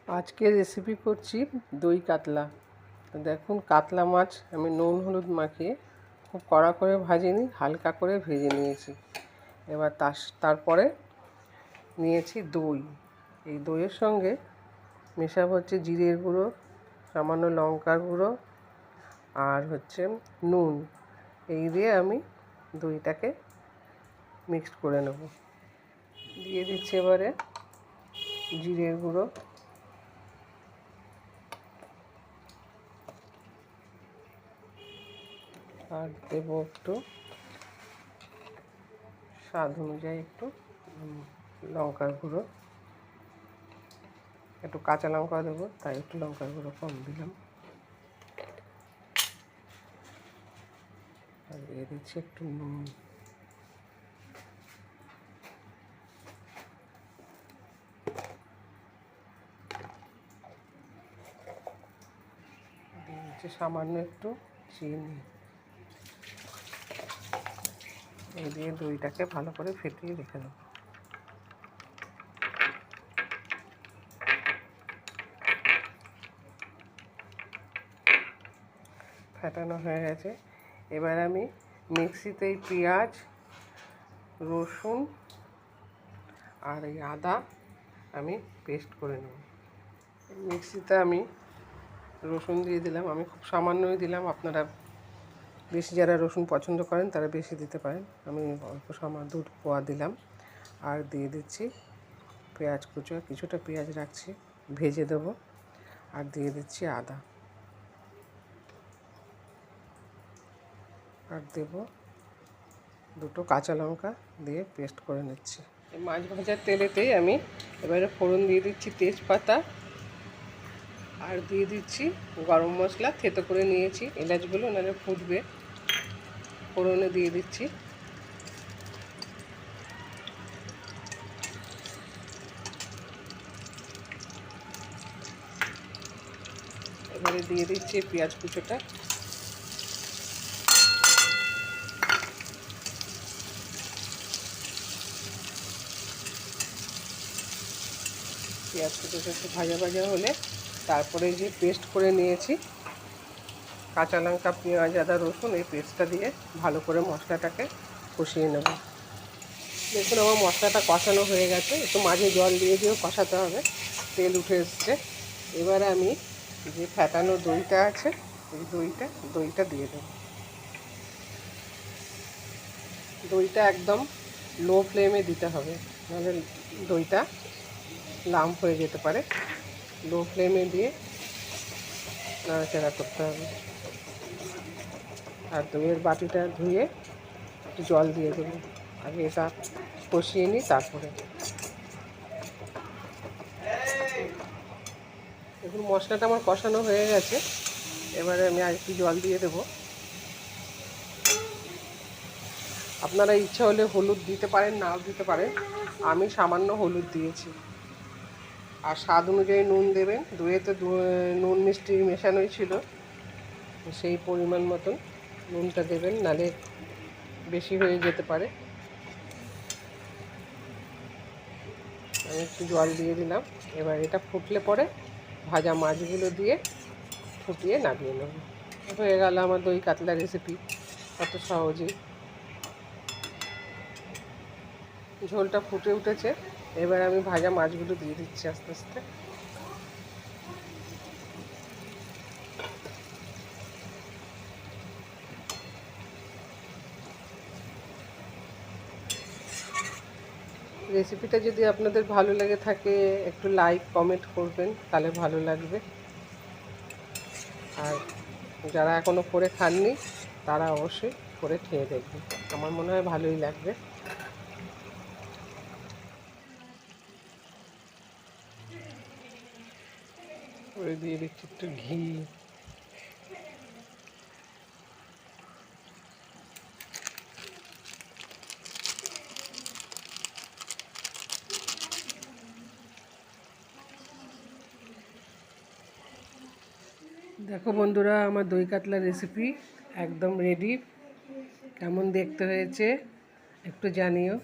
আজকে রেসিপি করছি দই কাতলা। দেখুন, কাতলা মাছ আমি নুন হলুদ মাখিয়ে খুব কড়া করে ভাজিনি, হালকা করে ভেজে নিয়েছি। এবার তারপরে নিয়েছি দই। এই দইয়ের সঙ্গে মেশাবো হচ্ছে জিরের গুঁড়ো, সামান্য লঙ্কার গুঁড়ো আর হচ্ছে নুন। এই দিয়ে আমি দইটাকে মিক্সড করে নেব। দিয়ে দিচ্ছি এবারে জিরের গুঁড়ো, আর দেবো একটু স্বাদ অনুযায়ী একটু লঙ্কার গুঁড়ো, একটু কাঁচা লঙ্কা দেবো তাই একটু লঙ্কার গুঁড়ো কম দিলাম। আর দিয়ে দিচ্ছি একটু নুন। দিয়ে দিচ্ছি সামান্য একটু চিনি। এই দিয়ে দইটাকে ভালো করে ফেটিয়ে রেখে দেবো। ফেটানো হয়ে গেছে। এবার আমি মিক্সিতে পেঁয়াজ, রসুন আর এই আদা আমি পেস্ট করে নেব। মিক্সিতে আমি রসুন দিয়ে দিলাম, আমি খুব সামান্যই দিলাম। আপনারা বেশি যারা রসুন পছন্দ করেন তারা বেশি দিতে পারেন, আমি অল্প সামান্য 2 কোয়া দিলাম। আর দিয়ে দিচ্ছি পেঁয়াজ কুচো, কিছুটা পেঁয়াজ রাখছি, ভেজে দেবো। আর দিয়ে দিচ্ছি আদা, আর দেব 2 কাঁচা লঙ্কা দিয়ে পেস্ট করে নিচ্ছি। এই মাছ ভাজার তেলেতেই আমি এবারে ফোড়ন দিয়ে দিচ্ছি তেজপাতা, আর দিয়ে দিচ্ছি গরম মশলা থেতো করে নিয়েছি, এলাচগুলো নাহলে ফুটবে। ফোড়নে দিয়ে দিচ্ছি। এবারে দিয়ে দিচ্ছি পেঁয়াজ কুচোটা। পেঁয়াজ কুচোটা একটু ভাজা ভাজা হলে তারপরে যে পেস্ট করে নিয়েছি কাঁচা লঙ্কা, পেঁয়াজ, আদা, রসুন, এই পেস্টটা দিয়ে ভালো করে মশলাটাকে কষিয়ে নেব। দেখুন আমার মশলাটা কষানো হয়ে গেছে, একটু মাঝে জল দিয়ে দিয়েও কষাতে হবে। তেল উঠে এসছে। এবারে আমি যে ফেটানো দইটা আছে এই দইটা দিয়ে দেব। দইটা একদম লো ফ্লেমে দিতে হবে, নাহলে দইটা লাম্প হয়ে যেতে পারে। লো ফ্লেমে দিয়ে নাড়াচাড়া করতে হবে। আর দইয়ের বাটিটা ধুয়ে একটু জল দিয়ে দেবো। আগে এটা কষিয়ে নিই তারপরে। দেখুন মশলাটা আমার কষানো হয়ে গেছে। এবারে আমি আর একটু জল দিয়ে দেবো। আপনারা ইচ্ছা হলে হলুদ দিতে পারেন, নাও দিতে পারেন। আমি সামান্য হলুদ দিয়েছি। আর স্বাদ অনুযায়ী নুন দেবেন। দইয়েতে নুন মিষ্টি মেশানোই ছিল, সেই পরিমাণ মতন নুনটা দেবেন, নাহলে বেশি হয়ে যেতে পারে। আমি একটু জল দিয়ে দিলাম। এবার এটা ফুটলে পরে ভাজা মাছগুলো দিয়ে ফুটিয়ে নামিয়ে নেব। হয়ে গেল আমার দই কাতলা রেসিপি, কত সহজেই। ঝোলটা ফুটে উঠেছে। এবার আমি ভাজা মাছগুলো দিয়ে দিচ্ছি আস্তে আস্তে। রেসিপিটা যদি আপনাদের ভালো লেগে থাকে একটু লাইক কমেন্ট করবেন, তাহলে ভালো লাগবে। আর যারা এখনও করে খাননি তারা অবশ্যই করে খেয়ে দেখবেন, আমার মনে হয় ভালোই লাগবে। করে দিয়ে দিচ্ছি একটু ঘি। দেখো বন্ধুরা, আমার দই কাতলা রেসিপি একদম রেডি। কেমন দেখতে হয়েছে একটু জানিও।